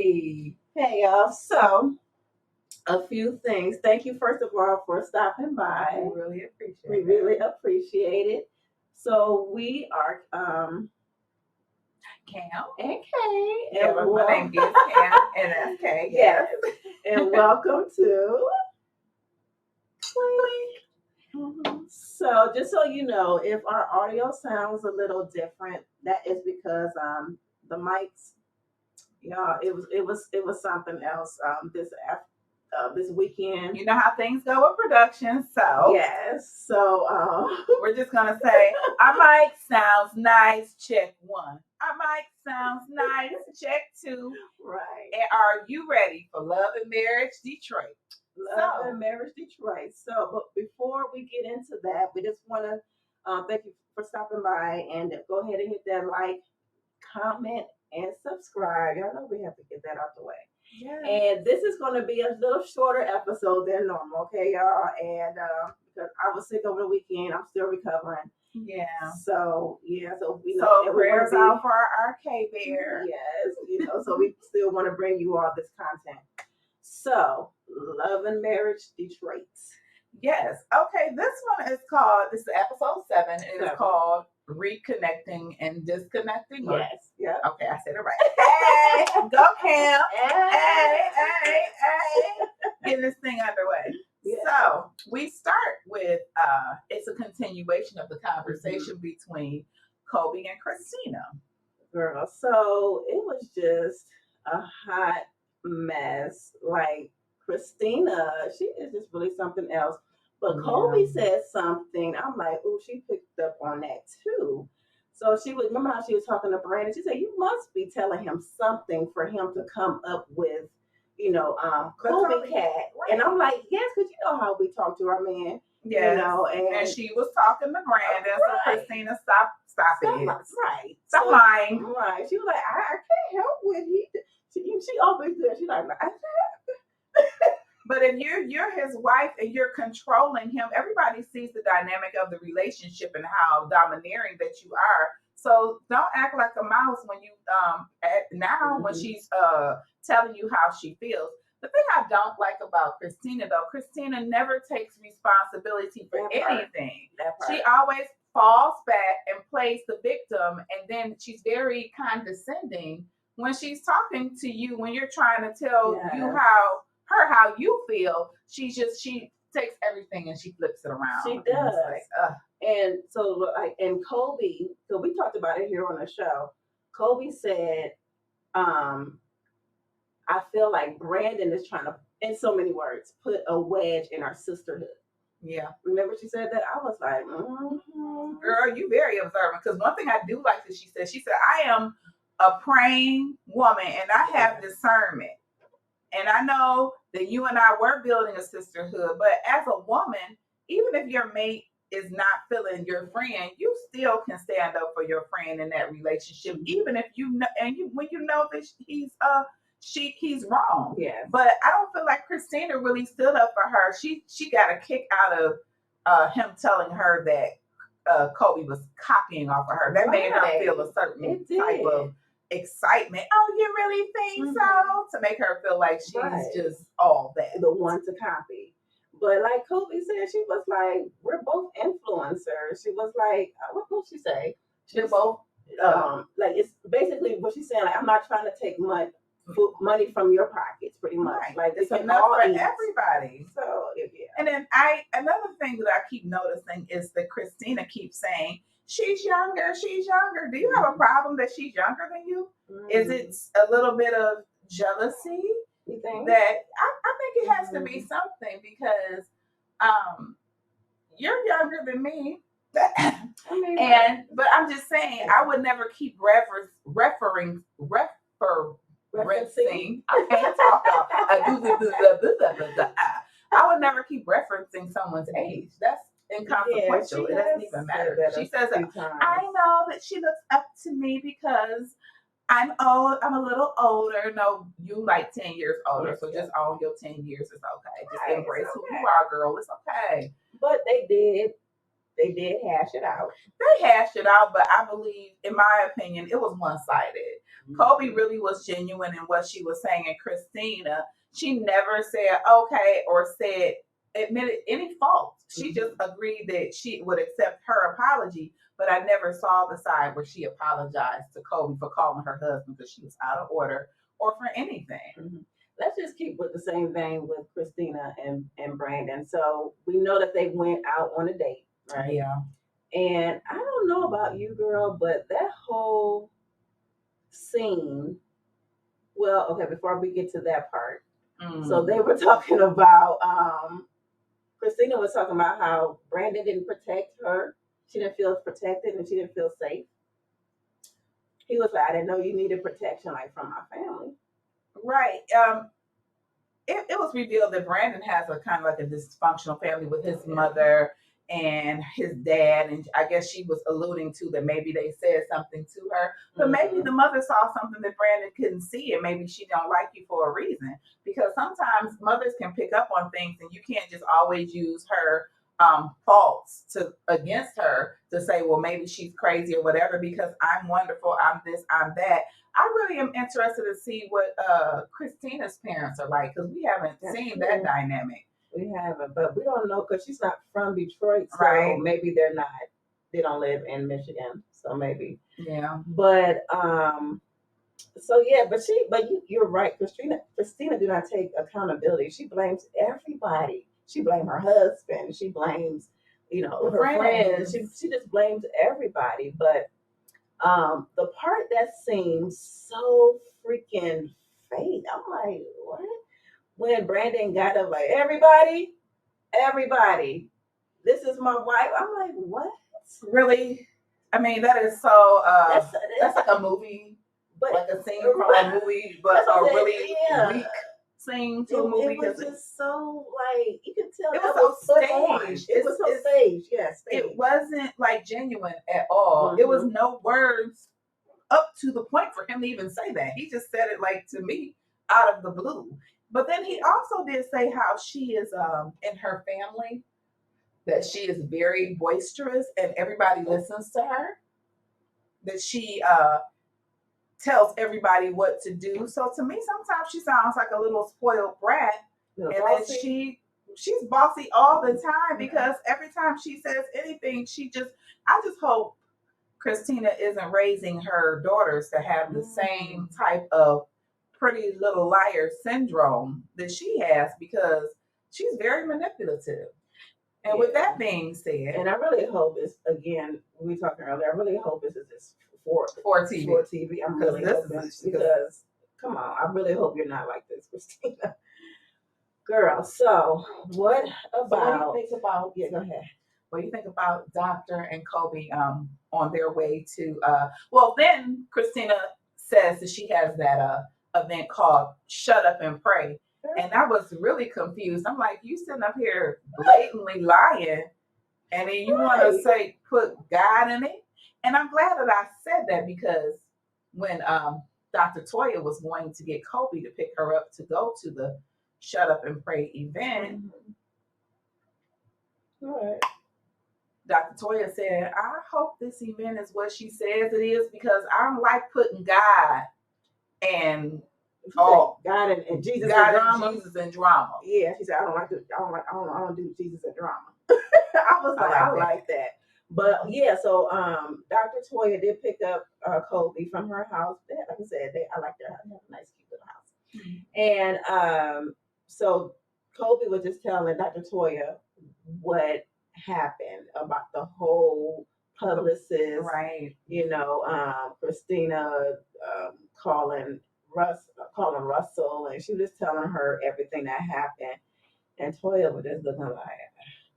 Hey y'all. So, a few things. Thank you first of all for stopping by. We really appreciate it. So we are Cam and Kay. Yeah, but my name is Cam and that's Kay. Yes. And welcome to Clink. So just so you know, if our audio sounds a little different, that is because the mics, y'all, it was something else this weekend. You know how things go with production, so yes. So we're just gonna say our mic sounds nice. Check one. Our mic sounds nice. Check two. Right. And are you ready for Love and Marriage Detroit? Love and Marriage Detroit. So, but before we get into that, we just want to thank you for stopping by and go ahead and hit that like, comment, and subscribe. Y'all know we have to get that out the way. Yeah. And this is going to be a little shorter episode than normal, okay, y'all? And because I was sick over the weekend, I'm still recovering. Yeah. So we know. So prayers out for our K-Bear. Yes, so we still want to bring you all this content. So, Love and Marriage Detroit. Yes. Okay. This is episode 7. It is called Reconnecting and Disconnecting. Yes. Yeah. Okay, I said it right. Hey, go Cam. Hey. Getting this thing underway. Yeah. So we start with it's a continuation of the conversation between Kobe and Christina. Girl, so it was just a hot mess. Like Christina, she is just really something else. But Kobe said something. I'm like, oh, she picked up on that too. So she would remember how she was talking to Brandon. She said, you must be telling him something for him to come up with, Kobe cat. Right. And I'm like, yes, because you know how we talk to our man. Yes. And she was talking to Brandon. Right. So Christina, stop it. Right. Stop lying. Right. She was like, I can't help what he did. She always does. She's like, but if you're his wife and you're controlling him, everybody sees the dynamic of the relationship and how domineering that you are. So don't act like a mouse when you when she's telling you how she feels. The thing I don't like about Christina though, Christina never takes responsibility for anything. She always falls back and plays the victim, and then she's very condescending when she's talking to you when you're trying to tell you how you feel. She takes everything and she flips it around. She does. And so and Kobe, so we talked about it here on the show. Kobe said, I feel like Brandon is trying to, in so many words, put a wedge in our sisterhood. Yeah. Remember she said that? I was like, Girl, you very observant. Because one thing I do like that she said, I am a praying woman and I have discernment. And I know that you and I were building a sisterhood, but as a woman, even if your mate is not feeling your friend, you still can stand up for your friend in that relationship, even if you know, when you know that he's wrong. Yeah. But I don't feel like Christina really stood up for her. She got a kick out of him telling her that Kobe was copying off of her. That made her feel a certain type of excitement. Oh, you really think so? To make her feel like she's just all that. The one to copy. But like Kobe said, she was like, we're both influencers. She was like, what did she say? They're both, like, it's basically what she's saying. Like, I'm not trying to take money from your pockets, pretty much. Right. Like, it's enough for everybody. So, And then another thing that I keep noticing is that Christina keeps saying, she's younger. Do you have a problem that she's younger than you? Is it a little bit of jealousy? You think? That I think it has to be something because you're younger than me. But I'm just saying I would never keep referencing. I can't talk. I would never keep referencing someone's age. That's inconsequential. It doesn't even matter. She says, I know that she looks up to me because I'm old. I'm a little older. No, you like 10 years older. So just own your 10 years. It's okay. Just embrace who you are, girl. It's okay. But they did They did hash it out. They hashed it out, but I believe, in my opinion, it was one sided. Kobe really was genuine in what she was saying, and Christina, she never said okay or said admitted any fault. She just agreed that she would accept her apology, but I never saw the side where she apologized to Kobe for calling her husband because she was out of order or for anything. Mm-hmm. Let's just keep with the same vein with Christina and Brandon. So we know that they went out on a date, right? Yeah. And I don't know about you, girl, but that whole scene, well, okay, before we get to that part. So they were talking about Christina was talking about how Brandon didn't protect her. She didn't feel protected and she didn't feel safe. He was like, I didn't know you needed protection like from my family. Right. It was revealed that Brandon has a kind of like a dysfunctional family with his mother and his dad, and I guess she was alluding to that maybe they said something to her, but maybe the mother saw something that Brandon couldn't see, and maybe she don't like you for a reason. Because sometimes mothers can pick up on things, and you can't just always use her faults to against her to say, well, maybe she's crazy or whatever. Because I'm wonderful, I'm this, I'm that. I really am interested to see what Christina's parents are like because we haven't seen that dynamic. We haven't, but we don't know because she's not from Detroit, so right. Maybe they're not. They don't live in Michigan, so maybe. Yeah. But so yeah, but you're right. Christina do not take accountability. She blames everybody. She blames her husband. She blames, her friends. She just blames everybody. But the part that seems so freaking fake, I'm like, what? When Brandon got up, like, everybody, this is my wife. I'm like, what? Really? I mean, that is so. That's like a movie, but like a scene from a movie, but a really weak scene to a movie because it's so like you can tell it was so staged. It was so staged. Yes, it wasn't like genuine at all. Mm-hmm. It was no words up to the point for him to even say that. He just said it like to me out of the blue. But then he also did say how she is in her family, that she is very boisterous and everybody listens to her, that she tells everybody what to do. So to me, sometimes she sounds like a little spoiled brat, and then she's bossy all the time because every time she says anything, I just hope Christina isn't raising her daughters to have the same type of pretty little liar syndrome that she has, because she's very manipulative. And with that being said, and I really hope it's, again, we talking earlier, I really hope it's just for TV. For TV. I'm really hoping because come on, I really hope you're not like this, Christina. Girl, so what about? What do you think about? Yeah, go ahead. What do you think about Dr. and Kobe on their way to? Well, then Christina says that she has that event called "Shut Up and Pray," and I was really confused. I'm like, you sitting up here blatantly lying, and then you want to say put God in it. And I'm glad that I said that, because when Dr. Toya was going to get Kobe to pick her up to go to the Shut Up and Pray event, Dr. Toya said, I hope this event is what she says it is, because I don't like putting God and God and Jesus God and drama. And Jesus and drama. Yeah, she said, I don't do Jesus and drama. I was like, I like that. But yeah, so Dr. Toya did pick up Kobe from her house. Like I said, I like their house. They have a nice, cute little house. Mm-hmm. And so Kobe was just telling Dr. Toya what happened about the whole publicist, right? Christina calling Russell, and she was telling her everything that happened. And Toya was just looking like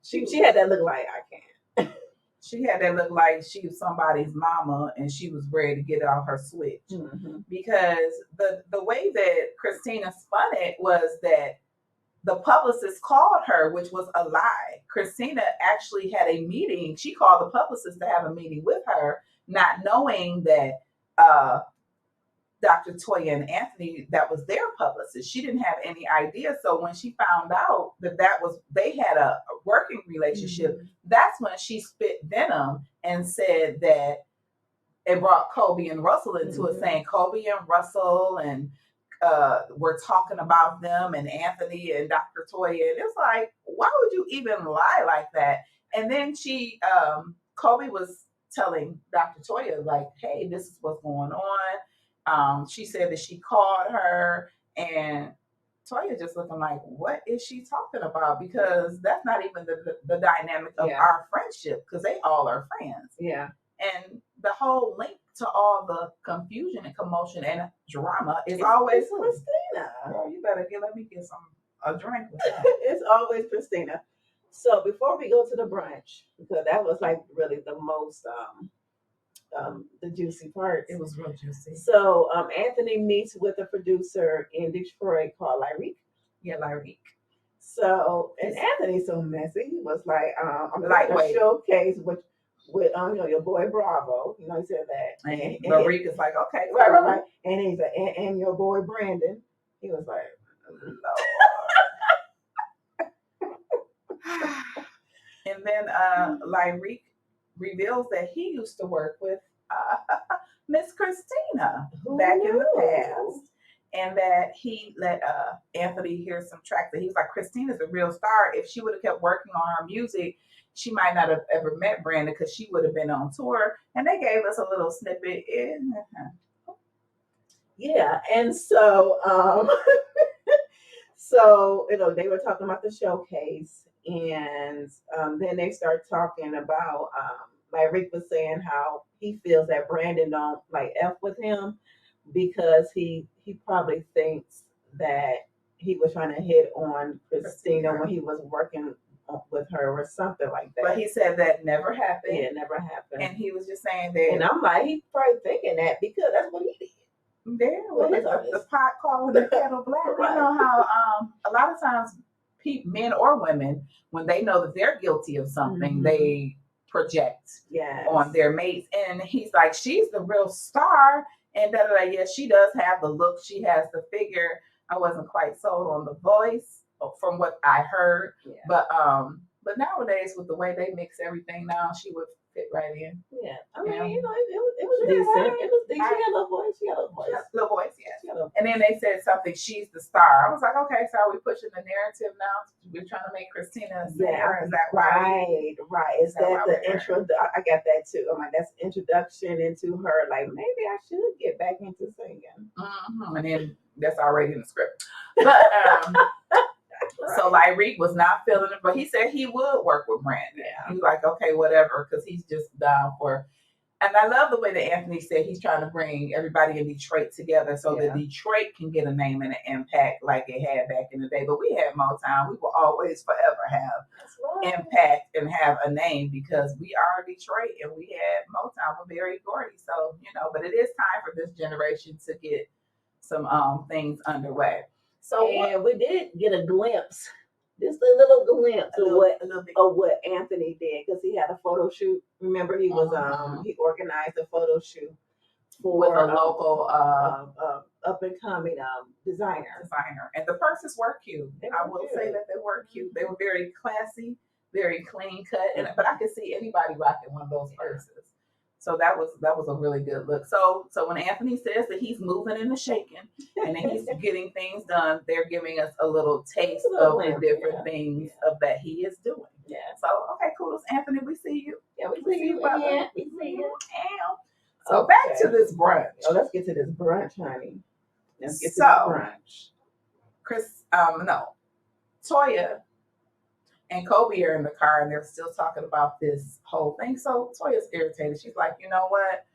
she had that look like I can't. She had that look like she was somebody's mama and she was ready to get out her switch. Mm-hmm. Because the way that Christina spun it was that the publicist called her, which was a lie. Christina actually had a meeting. She called the publicist to have a meeting with her, not knowing that Dr. Toya and Anthony, that was their publicist. She didn't have any idea. So when she found out that they had a working relationship, that's when she spit venom and said that it brought Kobe and Russell into it, saying Kobe and Russell and we're talking about them and Anthony and Dr. Toya. And it's like, why would you even lie like that? And then Kobe was telling Dr. Toya, like, hey, this is what's going on. She said that she called her, and Toya just looking like, what is she talking about? Because that's not even the dynamic of our friendship, because they all are friends. Yeah. And the whole link to all the confusion and commotion and drama is always Christina. Girl, you better let me get a drink with that. It's always Christina. So before we go to the brunch, because that was like really the most the juicy part. It was real juicy. So Anthony meets with a producer in Detroit called Lyrique. Yeah, Lyrique. So and Anthony's so messy. He was like, I'm lightweight showcase with your boy Bravo. You know, he said that. And Lyrique is like, okay, right. And he's like, and your boy Brandon. He was like, Lord. And then Lyrique reveals that he used to work with Miss Christina back in the past, and that he let Anthony hear some tracks that he was like, Christina's a real star. If she would have kept working on her music, she might not have ever met Brandon because she would have been on tour. And they gave us a little snippet. Yeah, and so so they were talking about the showcase, and then they start talking about like Rick was saying how he feels that Brandon don't like F with him because he probably thinks that he was trying to hit on Christina when he was working with her or something like that. But he said that never happened. Yeah, it never happened. And he was just saying that. And I'm like, he's probably thinking that because that's what he did. Yeah, well, the pot calling the kettle black. Right. You know how a lot of times men or women, when they know that they're guilty of something, they project on their mates. And he's like, she's the real star. And yes, she does have the look. She has the figure. I wasn't quite sold on the voice from what I heard. Yeah. But nowadays, with the way they mix everything now, she would fit right in. Yeah. I mean, it was decent. It was decent. She got a little voice. Little voice, yes. And then they said something, she's the star. I was like, okay, so are we pushing the narrative now? We're trying to make Christina a singer. Is that right? Right. Is that the intro? I got that too. I'm like, that's introduction into her. Like, maybe I should get back into singing. And then that's already in the script. But so Lyrique was not feeling it, but he said he would work with Brandon. Yeah. He was like, okay, whatever, because he's just down for. And I love the way that Anthony said he's trying to bring everybody in Detroit together so that Detroit can get a name and an impact like it had back in the day. But we had Motown. We will always forever have impact and have a name because we are Detroit and we had Motown with Berry Gordy. So, but it is time for this generation to get some things underway. So we did get a glimpse, just a little glimpse of what Anthony did because he had a photo shoot. Remember, he was he organized a photo shoot with a local up and coming designer, and the purses were cute. I will say that they were cute. They were very classy, very clean cut, but I could see anybody rocking one of those purses. So that was a really good look. So when Anthony says that he's moving and shaking and that he's getting things done, they're giving us a little taste of the different things of that he is doing. Yeah. So okay, kudos, Anthony. We see you. Yeah, we see you. Yeah, we see you. So back to this brunch. Oh, let's get to this brunch, honey. Let's get to this brunch. Toya and Kobe are in the car and they're still talking about this whole thing. So Toya's irritated. She's like, you know what?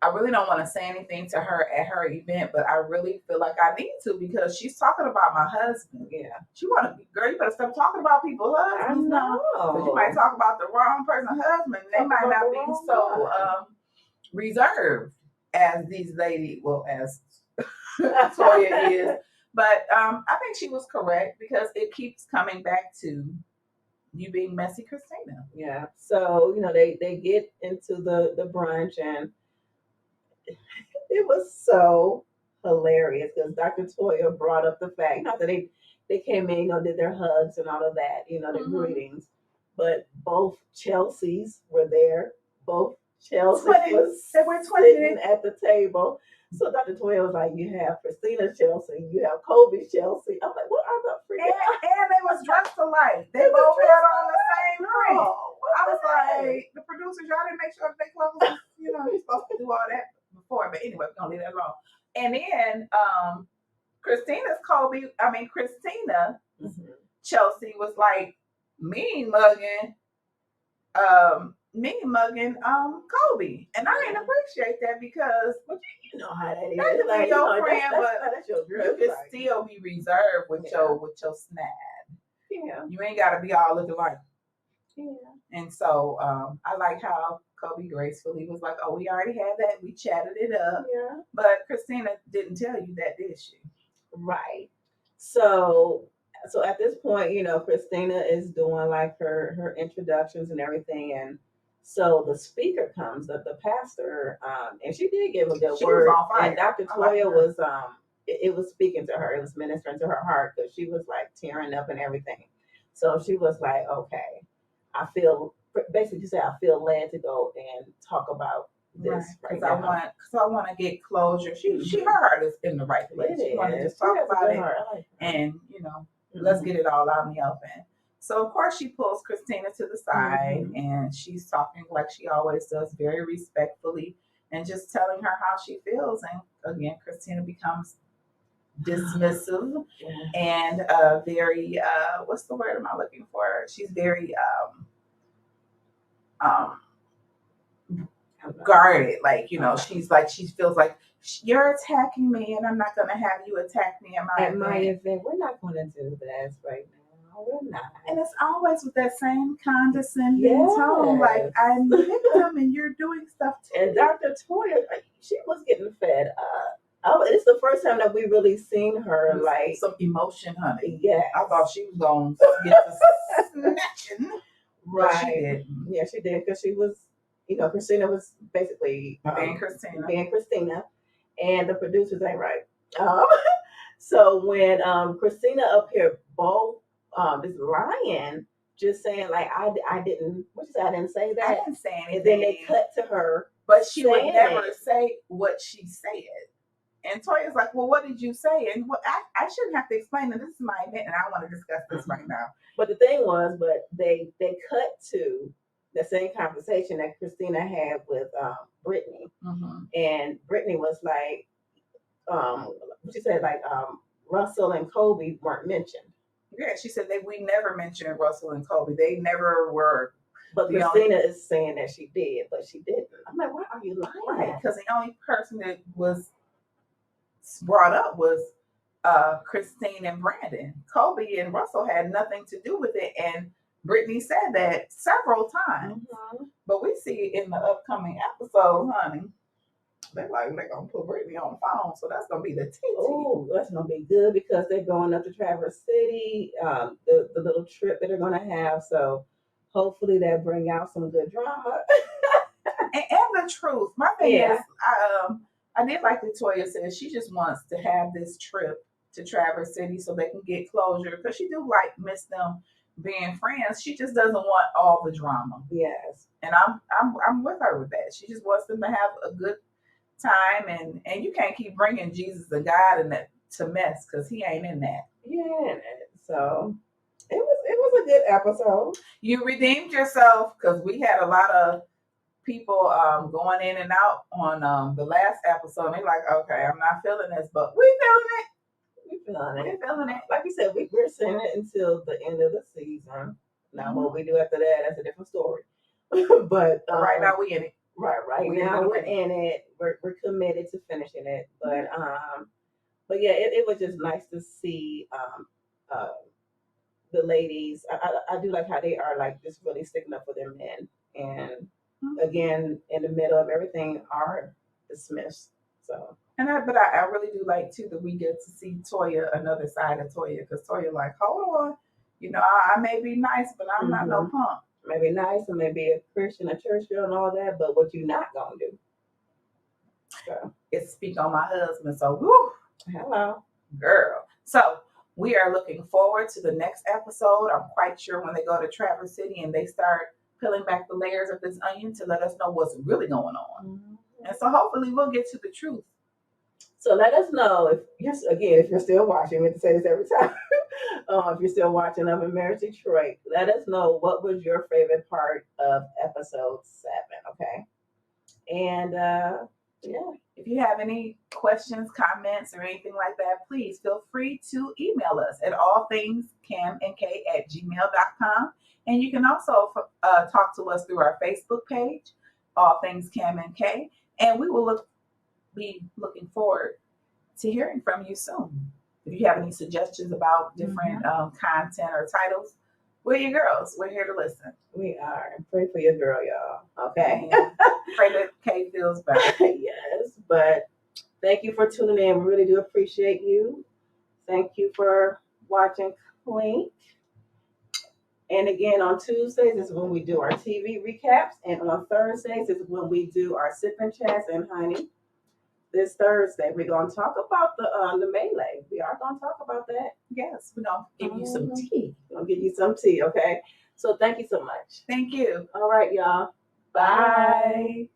I really don't want to say anything to her at her event, but I really feel like I need to because she's talking about my husband. Yeah. She want to be, girl, you better stop talking about people's husbands now. Because you might talk about the wrong person's husband. They might not be so reserved as these ladies, as Toya is. But I think she was correct because it keeps coming back to you being messy, Christina. Yeah. So, they get into the brunch and it was so hilarious because Dr. Toya brought up the fact, not that they came in, did their hugs and all of that, their greetings, but both Chelseas were there. Both Chelsea was They were sitting 20. at the table. So Dr. Toya was like, you have Christina Chelsea, you have Kobe Chelsea. I'm like, what are the freaking? And they was dressed alike. They both had on the same print. I was like, the producers, y'all didn't make sure that they clothes was, you're supposed to do all that before. But anyway, we're gonna leave that alone. And then Christina Chelsea was like mean mugging Kobe. And I didn't appreciate that because you know how that is. That could be your friend, but that's your girl. You can still be reserved with your snap. Yeah. You ain't gotta be all looking like. Yeah. And so I like how Kobe gracefully was like, oh, we already had that. We chatted it up. Yeah. But Christina didn't tell you that, did she? Right. So at this point, Christina is doing like her introductions and everything, and so the speaker comes, the pastor, and she did give a good word. And Dr. Toya was it was speaking to her, it was ministering to her heart because she was like tearing up and everything. So she was like, okay, I feel led to go and talk about this right now. Because I want to get closure. She her heart is in the right place. She want to just talk about it, and let's get it all out in the open. So of course she pulls Christina to the side, and she's talking like she always does, very respectfully, and just telling her how she feels. And again, Christina becomes dismissive and very what's the word am I looking for? She's very guarded, like she's like, she feels like you're attacking me and I'm not going to have you attack me at my event. We're not going to do that right now. We're not. And it's always with that same condescending tone, like I'm the victim and you're doing stuff to me. And Dr. Toya, she was getting fed up. It's the first time that we really seen her like some emotion, honey. Yeah, I thought she was going to get the snatching. Right. She did. Yeah, she did, because she was, Christina was basically being Christina, and the producers ain't right. So when Christina up here both this lion just saying like I didn't I didn't say that. I didn't say anything. And then they cut to her, but she would never say what she said. And Toya's like, well, what did you say? And I shouldn't have to explain that this is my event and I want to discuss this right now. But the thing was, they cut to the same conversation that Christina had with Brittany. And Brittany was like, she said like Russell and Kobe weren't mentioned. Yeah, she said that we never mentioned Russell and Kobe. They never were. But Christina is saying that she did, but she didn't. I'm like, why are you lying? Right, because the only person that was brought up was Christine and Brandon. Kobe and Russell had nothing to do with it, and Brittany said that several times. But we see in the upcoming episode, honey, they're gonna put Brittany on the phone, so that's gonna be the tea. Oh, that's gonna be good because they're going up to Traverse City, the little trip that they're gonna have. So hopefully that bring out some good drama. and the truth. My thing is, I did like Latoya said she just wants to have this trip to Traverse City so they can get closure, because she do miss them being friends. She just doesn't want all the drama. Yes, and I'm with her with that. She just wants them to have a good time, and you can't keep bringing Jesus and God in that to mess, because he ain't in that. Yeah, so it was a good episode. You redeemed yourself, because we had a lot of people going in and out on the last episode. They're like, okay, I'm not feeling this, but we feeling it. Like you said, we're seeing it until the end of the season. Now, what we do after that, that's a different story. But right now we in it. Right now we're in it. We're committed to finishing it. But yeah, it was just nice to see the ladies. I do like how they are like just really sticking up for their men, and again in the middle of everything are dismissed. So but I really do like too that we get to see Toya, another side of Toya, because Toya like, hold on, I may be nice, but I'm not no punk. Maybe nice and maybe a Christian, a church girl and all that, but what you not gonna do? So, It speak on my husband. So, woo, hello. girl. So we are looking forward to the next episode. I'm quite sure when they go to Traverse City and they start peeling back the layers of this onion to let us know what's really going on. Mm-hmm. And so hopefully we'll get to the truth. So let us know if if you're still watching. We have to say this every time. If you're still watching Up in Marriage Detroit, let us know what was your favorite part of episode 7. Okay, and yeah, If you have any questions, comments, or anything like that, please feel free to email us at allthingscamandk@gmail.com. And you can also talk to us through our Facebook page, All Things Cam and K. And we will be looking forward to hearing from you soon. If you have any suggestions about different content or titles, we're your girls. We're here to listen. we are. Pray for your girl, y'all. Okay. Pray that Kay feels better. Yes, but thank you for tuning in. We really do appreciate you. Thank you for watching Clink. And again, on Tuesdays is when we do our TV recaps, and on Thursdays is when we do our sip and chats. And honey, this Thursday we're gonna talk about the melee. We are gonna talk about that. Yes, we're gonna give you some tea. We're gonna give you some tea, okay? So thank you so much. Thank you. All right, y'all. Bye.